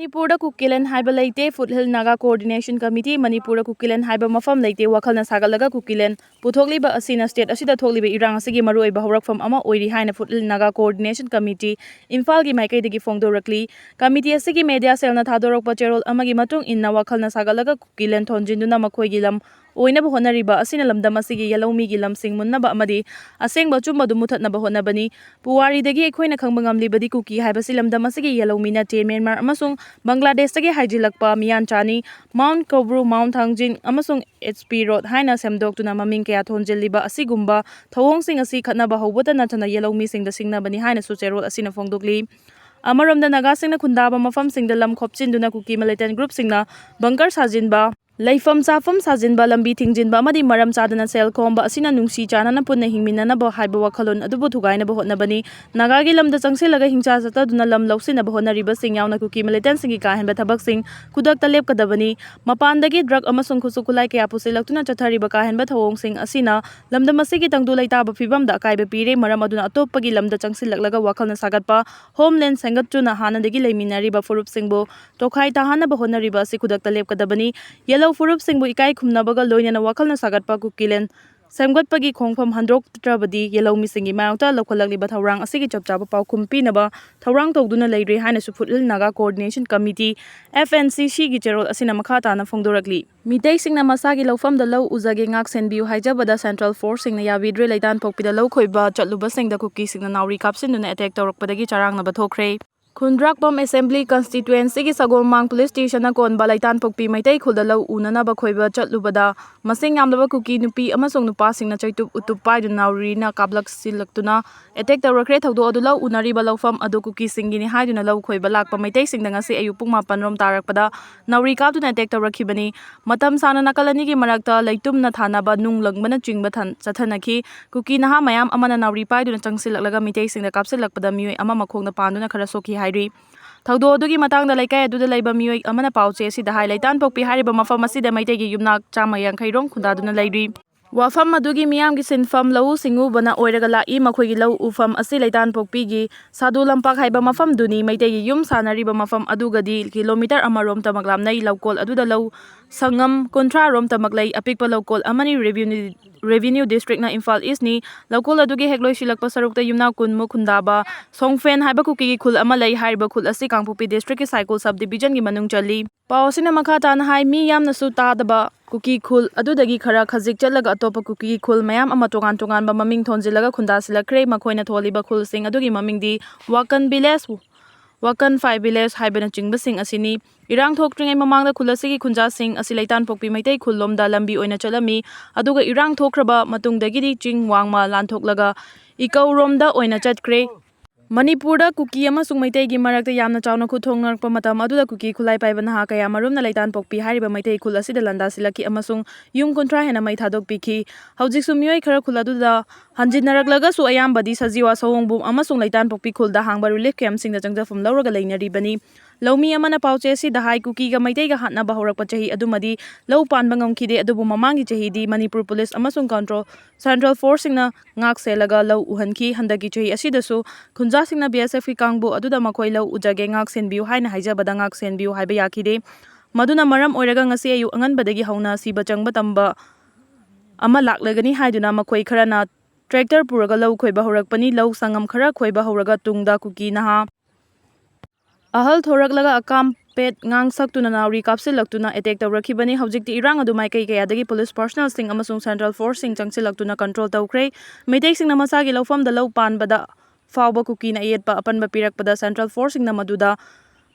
Manipur Kukilan Haiba Laite, Foothill Naga Coordination Committee, Manipur Kukilan Haiba Mafam Laite, Wakalna Sagalaga Kukilan, Putoliba Asina State, Asida Toliba Irang Sigi Maru Bahawak from Ama Oiri Haina Foothill Naga Coordination Committee, Infalgi Maike de Gifong directly, Committee Sigi Media Selna Tadorok Pacherol Amagi Matung in Nawakalna Sagalaga Kukilan Tonjinduna Makoigilam. Oina Honariba, Asina Lamdamasigi, Yellow Migi Lamsing Munaba Amadi, Asing Bachumba Dumutat Nabahonabani, Puari de Gikoina Kambangam Libadi Kuki, Habasilam Damasigi, Yellow Mina, Myanmar, Amasung, Bangladesh Tagi Hajilakpa, Mian Chani, Mount Kobru, Mount Hangjin, Amasung, HP Road, Haina Semdok to Namaming Katon Jeliba, Asigumba, Tawong Sing Asi Katnaba Hobota Natana Yellow Missing the Singna Bani Haina Sucero, Asina Fongdugli. Amaram the Nagasing Kundaba Mafam Sing the Lam Kopchin Duna Kuki Militant Group Singna, Bunker Sajinba. Laifam Safam Sajinba Lambi Tingjinba Madi Maram Sadana Sel Komba Asina Nungsi Chana Puna Himina Haiba Wakalon Adubu Tugaina Bahonabani Nagagi Lam the Sangsilaga Hincha Duna Lam Lausina Bahona Riba Sing Yauna Kuki Militant Singika and Batabak Sing Kudak Talep Kadabani Mapandagi drug Amasung Kusukulai Kapusilatuna Chataribaka and Batawong Sing Asina Lam the Masiki Tangdulaita Bafibam da Kaiba Pire Maramaduna Topagi Lam the Changsilaga Wakalna Sagatpa Homeland Sangatuna Hana de Gileminari Bafurup Singbo Tokai Tahana Bahona Riba Sikudak Talep Kadabani Yellow Furup Singbu Ikai Kumnabaga Loyana Wakalna Sagatpa Kukilen Samgot Pagi Kongfam Handrok Trabadi Yellow Missing Mouta Lokalagli Batarang Asigi Chapchapa Pau Kumpinaba Tarang Togduna Ladri Hana Suputil Naga Coordination Committee FNC Shigi Gerald Asina Makata na Fongdorakli Meiteisingda Masagi Lofam the Low Uzagi Ngak Senbiu Hijabada Central Force Sing Yavidre Laitan Pokpida Low Koiba Chatluba Sing the Cookie Sing the Nauri Capsin Duna Attack Torokpadagi Charang Nabatokre Kundrakbam Assembly Constituency Sagomang Police Station Kon Balaitan Pokpi Maitei Kudalau Unana Bakoiba Chatlubada Masing Yamlava Kuki Nupi Amasong Nupasing na Chaitu Utupai Naurina Kablak Silaktuna Attack the Recret Adula Unari Balofam Ado Kuki Singini Haiduna Low Koiba Lak Maitei Sing Dangasi Ayupuma Panrom Tarakpada Nauri Kaptuna Attack the Rakibani Matam Sana Nakalanigi Marakta Laitum Nathanaba Nung Langbana Jingbatan Satanaki Kuki Naha Mayam Amana Nauri Pai Dun Changsilaga Meiteisingda Kapsilakpada Mui Amamakong na Panduna Karasoki Haidri Taudo Dugi Matang the Lake do the labor Mui Amana Pauche, see the highlight and Popi Hariba Mafamasi, the Maitegi Yumnak Chama Yankairon Kundaduna Lady. Wafam Madugi Miamgi Sin Fam Low Singu Bana Oiragala Imakwigi Low Ufam Asilaitan Pokpigi, Sadu Lampak Haiba Mafam Duni, Maitegi Yum Sanariba Mafam Adugadi, Kilometer Amarom Tamaglam Nai Laukol Aduda Low Sangam Contra Rom Tamaglay, a Pikpa Local Amani Revenue District na Infal Isni, Laukol Adugi Hegloy Shilak Pasarukta Yumna Kun Mukundaba, Songfen Haiba Kuki Kul Amalay Haiba Kul Asikang Pupi District Cycle Subdivision Gimanung Chali. Pausina Makata na Hai Mi Yam Nasuta Daba Kuki Kul Adudagi Kara Kazik Chalaga Topa Kuki Kul Mayam Amatongan Tongan Maming Tonzilaga Kundasilakre Makoina Toliba Kul Sing Adugi Maming di Wakan Biles Wakan 5 Biles Haibana Chingbasing Asini Irang Tokring Mamanga Kulasigi Kunja Sing Asilaitan Pokpi Maitei Kulom da Lambi Oina Chalami Aduga Irang Tokraba Matung Dagidi Ching Wangma Lantoklaga Ikau Romda Oina Chatkre Manipur Kuki Amasung Maitegi Marakta Yamna Chawna Kuthongnak Pamatam Aduda Kuki Khutlai Paiba Naha Kaya Marum na Laitan Pokpi Hariba Maitei Khul Asida Landa Silaki Amasung Yum Kontra Hena Mai Thadok Piki Haujik Su Mioi Khara Khuladuda Hanjin Naraklaga Su Ayambadi Sajiwa Sawongbum Amasung Laitan Pokpi Khulda Hangba Relief Camp Sing da Jangjafam Lauraga Lainari Bani Lomi Amana Pauche si the Hai Kuki ga Maitega Hatna Bahorak Pachahi Adumadi Low Pan Bangam Kide Adubu Mamangi Chahi di Manipur Police Amasung Control Central Forcing na Ngak Selaga Low Uhanki Handaki Chahi Asidasu Kunja Sing na BSF Kangbu Aduda Makoi Low Ujage Ngak Senbiu Haina Haija Badangak Senbiu Haibayakide Maduna Maram Oraga Ngasi Ayu Angan Badagi Hauna Siba Changba Tamba Ama Laklagani Haiduna Makoi Karana Tractor Puraga Low Koi Bahorak Pani Low Sangam Kara Koi Bahoraga Tungda Kuki Naha Ahal Thoraklaga Akam Pet Ngang Saktuna Nauri Kapsilaktuna Attack Tawrakibani Haujikti Irang Adumai Kayadagi Police Personnel Sing Amasung Central Force Sing Changsilaktuna Control Tawkre Meiteising na Masagi Lofam the Low Pan Bada Fauba Kuki na Ietpa Apan Bapirakpada Central Force Sing na Maduda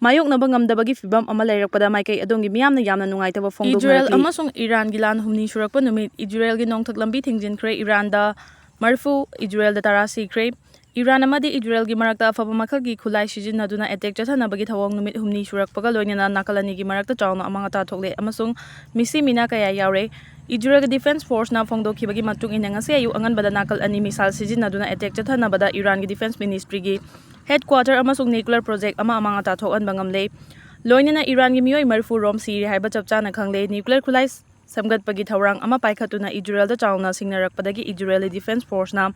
Mayok na bangam dabagi fibam amalayrakpada Maikay Adongi Miyam na Yamna Nungaitaba Fongdo Israel Amasung Iran Gilan Humni Shurakpa Numit Israel Ginong Taglambi Tingjin Kre Iran da Marfu Israel da Tarasi Kre Iran amadi Israel gi marakta afaba makhagi khulai sijinaduna attack chathana bagi thawang numit humni surakpaga loinana nakalani gi marakta chawna amanga ta thokle amasung misi mina kaya yaure Israel Defense Force na phongdoki bagi matung inanga se ayu angan bada nakal ani misal sijinaduna attack chathana bada Iran gi Defense Ministry gi headquarter amasung nuclear project ama amanga ta thokan bangamle loinana Iran gi mioi marfu rom siri haiba chapchana khangle nuclear khulai samgat pagi thawrang ama paikhatuna Israel da chawna singnarakpadagi Israeli Defense Force na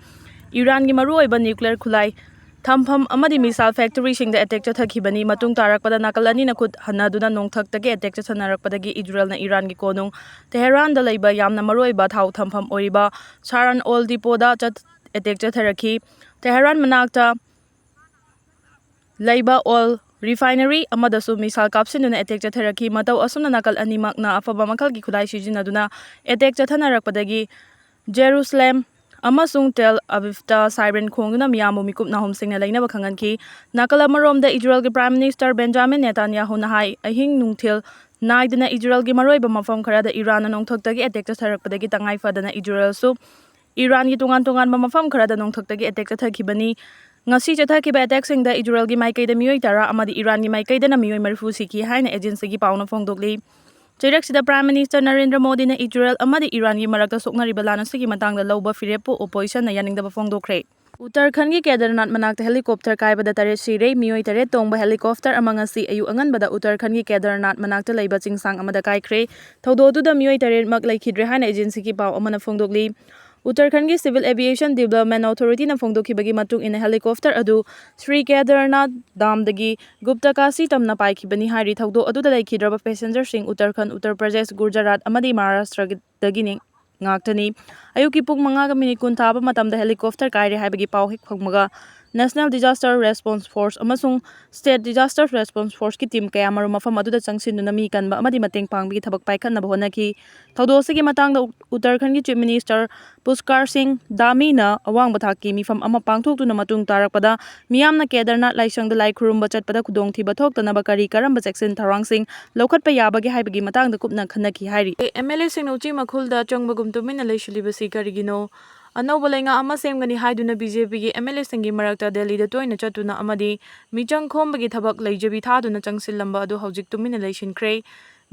Iran gi maru oiba nuclear khulai Thampham amadi misal factory singda attack chathakibani matung tarakpada nakal anina khut hanaduna nongthaktagi attack chathanarakpadagi Israel na Iran gi konung Tehran da leiba yamna maroiba thau thampham oriba Saran oil depot da attack chatharaki Tehran manakta leiba oil refinery amadasu misal kapsinuna attack chatharaki matau asumna nakal animakna afaba makal gi khudai sijinaduna attack chathanarakpadagi Jerusalem amasung Tel Avivta siren khongduna miyamu mikup nahom singna lainaba khanganki nakala maromda Israel gi Prime Minister Benjamin Netanyahu na hai ahing nungthil naiduna Israel gi maroiba mafam kharada Iran na nongthaktagi attack chatharakpadagi tangai fadana Israel su Iran gi tungan mafam kharada nongthaktagi attack chathakibani ngasi chathakiba attack singda Israel gi maikaida miyoi tara amadi Iran gi maikaida na miyoi marfu siki haina agency gi pauna phongdokli Chiraksida Prime Minister Narendra Modi na Israel amadi Iran gi marakta soknariba lanasigi matangda lauba firepo opposition na yaningdaba phongdokre Uttarakhand gi Kedarnath manakta helicopter kaibada tare sire miyoi tare tongba helicopter amangasi ayu anganbada Uttarakhand gi Kedarnath manakta leiba chingsang amada kaikre thododuda miyoi tare mak laikhidre haina agency gi paw amana phongdokli Uttarakhand gi Civil Aviation Development Authority na phongdokibagi matung ina helicopter adu Sri Kedarnath Damdagi Gupta Kasi tamna paikibani hari thaudo adu da laikhidraba passenger sing Uttarakhand Uttar Pradesh Gujarat amadi Maharashtra dagini ngaktani ayuki pung manga ga minute kun thaba matamda helicopter kaire haibagi paw hik phangmaga National Disaster Response Force amasung State Disaster Response Force ki team kaya maru mafam aduda changsinuna mi kanba amadi mateng pangbigi thabak paikhanna honaki thaudosigi matangda Uttarakhand gi Chief Minister Pushkar Singh Dhami na awang bathaki mifam ama pangthoktuna matung tarakpada miyamna Kedarnath laisangda lai khurumba chatpada khudong thiba thoktanaba kari karamba cheksin tharang lokhatpa yabagi haibagi matangda kupna khanaki hairi MLA sing uchi makhulda chongbagum tumina leishulibasi karigino Anauba lainga ama semgani haiduna BJP gi MLA singi marakta Delhi da toina chatuna amadi michang khombagi thabak leijabi thaduna changsilamba adu hojik tumina leishinkhre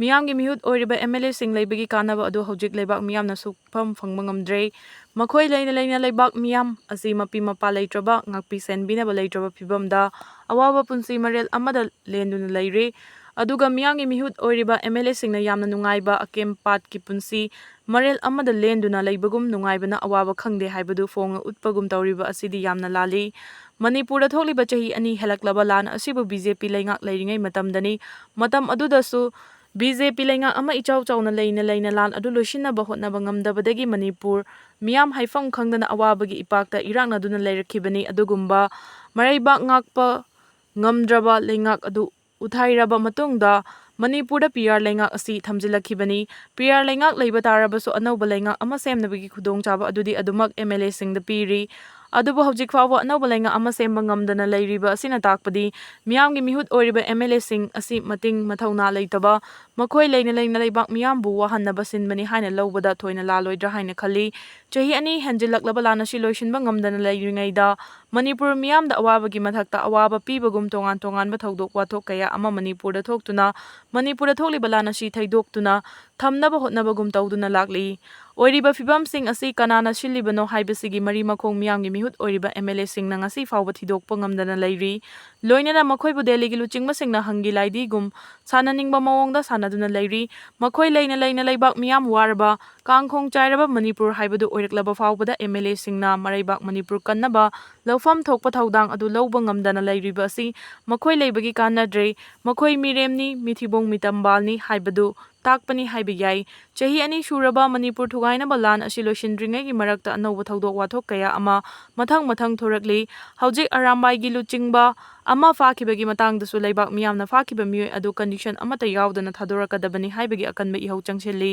miyamgi mihut oiriba MLA sing leibagi kanaba adu hojik leibak miyamna sukpham phangba ngamdre makhoi leina leibak miyam asi mapi mapa leitraba ngakpi senbinaba leitraba phibamda awaba punsi marel amada lenduna leire aduga miyamgi mihut oiriba MLA singna yamna nungaiba akem pat ki punsi Marel amada lenduna leibagum nungaibana awaba khangde haibadu fonga utpagum tawriba asidi yamna lali Manipur thokliba chahi ani helaklaba lan asibu BJP leingak leiringai matamdani matam adudasu BJP leingak ama ichaw chawna leina lan adu loishinaba hotnaba ngamdabadagi Manipur miyam haifam khangdana awabagi ipakta irakna duna leirakibani adugumba maraibak ngakpa ngamdraba leingak adu uthairaba matungda Manipur da PR leingak asi thamjilakibani PR leingak leiba tarabasu anauba leingak ama semnabagi khudong chaba adudi adumak MLA singda piri adubu hojik fawa anauba leingak ama semba ngamdana leiriba asina takpadi miyamgi mihut oiriba MLA sing asi mating mathauna leitaba makhoi leina leibak miyambu wahannaba sinbani haina lobada thoina laloidra haina khali chahi ani hanjilaklaba lana siloishinba ngamdana leiringaida Manipur miyamda awabagi mathakta awaba pibagum tongan bathaudok wathok kaya ama Manipur da thoktuna Manipur thokliba lana si thaidokuna thamnaba hotnabagum tawduna lakli oiriba fibam sing asi kanana silibano haibasigi mari makhong miyamgi mihut oiriba MLA sing na ngasi fawba thidokpa ngamdana leiri loinana makhoibu Delhi gi luchingba singna hangi laidi gum sananingba mawongda sanaduna leiri makhoi leina leibak miyam warba kangkhong chairaba Manipur haibadu oiraklaba fawbada MLA singna maraibak Manipur kannaba lawfam thokpa thaudang adu lawba ngamdana leiriba asi makhoi leibagi kanadre makhoi miremni mithibong mitambalni haibadu takpani haibiyai chahi ani shuraba Manipur thugaina balan asi loishindringai gi marakta anauba thaudok wathok kaya ama mathang thorakli hojik arambai gi luchingba ama fakibagi matangdasu leibak miyamna fakiba miyoi adu condition amata yaudana thadorakadabani haibagi akanba ihau changshili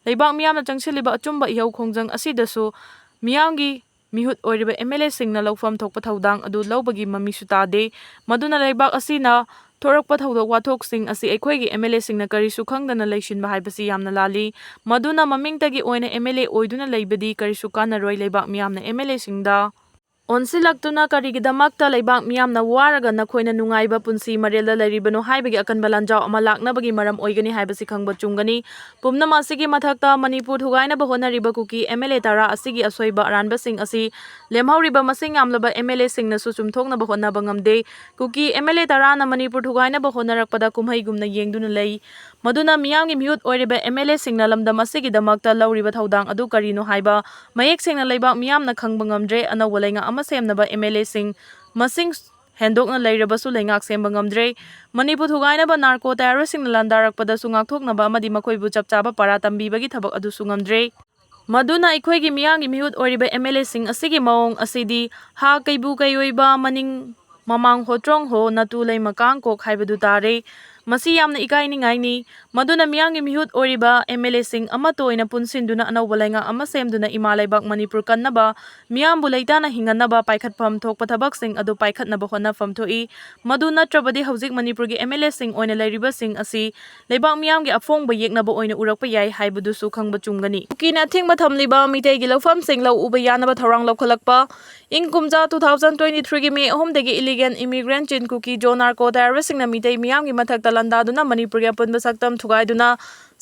leibak miyamna changshiliba achumba ihau khongjang asidasu miyamgi mihut oiriba MLA singna lawfam thokpa thaudang adu lawbagi mamisu tade maduna leibak asina thorakpa thaudok wathok sing asi aikhoigi MLA singna karisu khangdana leishinba haibasi yamna lali maduna mamingtagi oina MLA oiduna leibadi karisu kanaroi leibak miyamna MLA singda onsilaktuna karigidamakta leibak miyamna waraga nakhoina nungaiba punsi marelda leiribano haibagi akanba lanjau ama laknabagi maram oigani haibasi khangba chungani pumnama asigi mathakta Manipur thugaina ba honariba kuki MLA tara asigi asoiba aranba sing asi lemhauriba masing amlaba MLA singna su chumthokna ba honaba ngamde kuki MLA tara na Manipur thugaina ba honarakpada kumhai gumna yengduna lei maduna miyamgi mihut oiriba MLA singna lamdam asigi damakta lauriba thaudang adu karino haiba mayek singna leibak miyamna khangba ngamdre anawba leinga ama semnaba MLA sing masing hendokna leirabasu leingak semba ngamdre Manipur thugainaba narco terroristing landarakpadasu ngakthoknaba amadi makoibu chapchaba para tambibagi thabak adusu ngamdre Maduna aikoigi miyangi mihut oriba MLA sing asigi maong asidi ha kaibu kayoiba maning mamang hotrong ho natu lei makang kok haibadu tare masi yamna ikainingai ni maduna miyangi mihut oriba MLA sing amato ina punsinduna anawba lainga ama semduna imalaibak Manipur kannaba miyambu leitana hinganaba paikhatpham thokpa thabak sing adu paikhatnaba honafam thoi madu natrabadi hauzik Manipur gi MLA sing oina leiriba sing asi leibak miyamgi afongba yeknaba oina urakpa yai haibudu su khangba chumgani kina thingba thamliba mitei gi lofam sing lau uba yanaba thorang lokhalakpa ingkumja 2023 gi May 3 dagi illegal immigrant chin Kuki narco terroristing na mitei miyamgi mathakta landaduna Manipur gi apunba saktam thugaiduna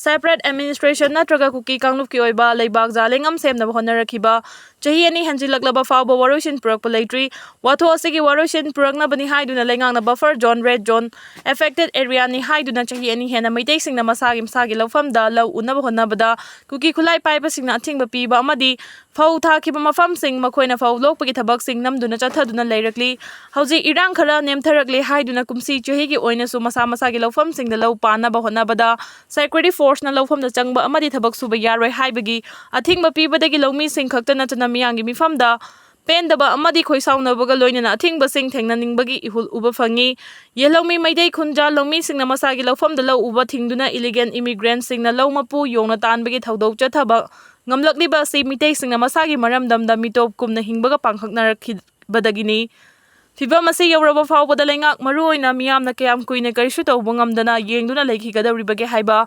separate administration natraga Kuki kangluf ki oiba leibak jalengam semnaba honarakhiba chahi ani hanjilaklaba fawba waroshin purakpa leitri watho asigi waroshin puraknabani haiduna leingangna buffer zone red zone affected area ni haiduna chahi ani hena Meiteisingna masagi lawfamda law unaba honabada Kuki Khutlai Paiba singna athingba piba amadi fau thakiba mafam sing makoina fau lokpagi thabak sing namduna chathaduna leirakli hauji irang khara nemtharakli haiduna kumsi chahi gi oina su masagi lawfam singda law panaba honabada security force na lawfamda changba amadi thabak suba yaroi haibagi athingba pibadagi lawmi sing khaktana chana miyangi mifamda pendaba amadi khoisaunaba loinana athingba sing thengnaningbagi ihul uba fangi yelawmi maidei khunja lawmi singna masagi lawfamda law uba thingduna illegal immigrant singna law mapu yongna tanbagi thaudok chathaba ngamlakliba si Meiteisingna masagi maramdamda mitop kumna hingbaga pangkhaknarakibadagini Fibam asi yauraba fawbada leingak maruoina miyamna kayam kuina karisu tawba ngamdana yengduna leikhigadawribage haiba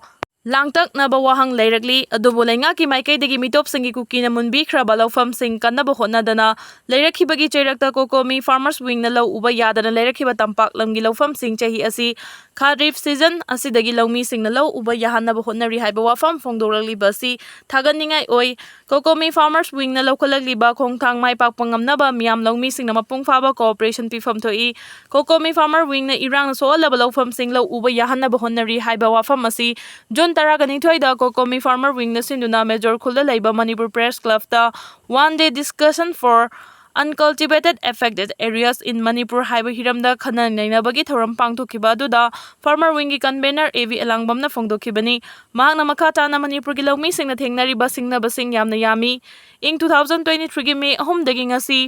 langtaknaba wahang leirakli adubu leingaki maikaidagi mitopsingi Kukina munbikhraba lawfam sing kannaba hotnadana leirakhibagi cheirakta kokomi farmers wing na law uba yadana leirakhiba tampak lamgi lawfam sing chahi asi kharif season asidagi lawmi sing na law uba yahanaba hotnari haiba wafam phongdorakliba si thaganingai oi kokomi farmers wing na lawkhalagliba khongthang mai pakpa ngamnaba miyam lawmi sing na mapung faba cooperation pifam thoi kokomi farmer wing na irang soalaba lawfam sing law uba yahanaba hotnari haiba wafam asi Taraga Nithoida Kokomi Farmer Wing na sinduna Major Khulda Laiba Manipur Press Club ta one-day discussion for uncultivated affected areas in Manipur haiba hiramda khanan nainabagi thoram pangthokhiba aduda Farmer Wing gi convener AV Elangbam na phongdokhibani mahakna makha tana Manipur gi lawmi singna thengnariba singnaba sing yamna yami ing 2023 gi May 3 dagi ngasi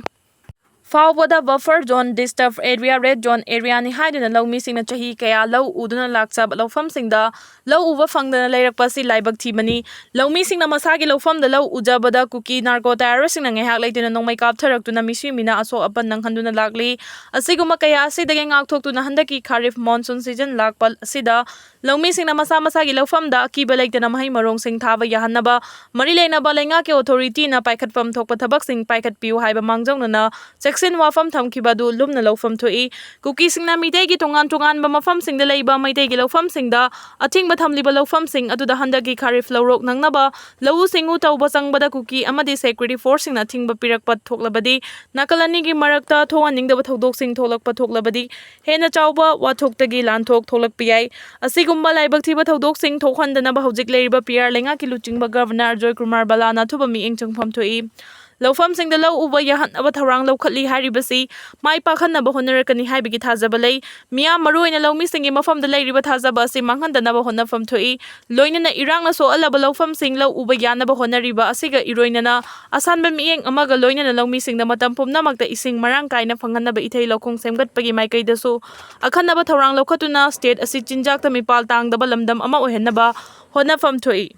Fawbada buffer zone disturbed area red zone area ni haiduna lawmi singna chahi kaya law uduna laksa lawfam singda law uba fangdana leirakpa si laibak thibani lawmi singna masagi lawfamda law ujabada Kuki narco terroristing na ngehak leituna nongmai kaptharaktuna miswimina aso apan nanghanduna lakli asiguma kaya asidagi ngakthokuna handaki kharif monsoon season lakpal asida lawmi singna masagi lawfamda akiba leitana mahai marong sing thaba yahannaba mari leinaba leingaki authority na paikhatpam thokpa thabak sing paikhatpiu haiba mangjawnana Sin wafam thamkhibadu lumna lawfam thoi Kuki singna mitei gi tongan ba mafam singda leiba maitei gi lawfam singda athingba thamliba lawfam sing aduda handagi kharif lawrok nangnaba lawu singu tawba changbada Kuki amadi security force singna thingba pirakpa thoklabadi nakalani gi marakta thonganingdaba thodok sing tholakpa thoklabadi hena chawba wathoktagi lanthok tholakpiyai asigumba laibak thiba thodok sing thokhandanaba hojik leiriba PR lenga ki luchingba governor Joy Kumar Balana thuba mi engchangpham thoi Lawfam singda law uba yahan aba tharang lawkhatli haribasi mai pakhanaba honarakani haibigi thajaba lei miya maruina lawmi singi mafamda leiriba thajaba asi manghandanaba honafam thoi loinana irangna so alaba lawfam sing law uba yanaba honariba asiga iroinana asanba mieng amaga loinana lawmi singda matam pumnamakta ising marang kaina phanghanaba ithei lokhong semgatpagi maikaidasu akhanaba tharang lawkhatuna state asi chinjakta mipal tangdaba lamdam ama ohenaba honafam thoi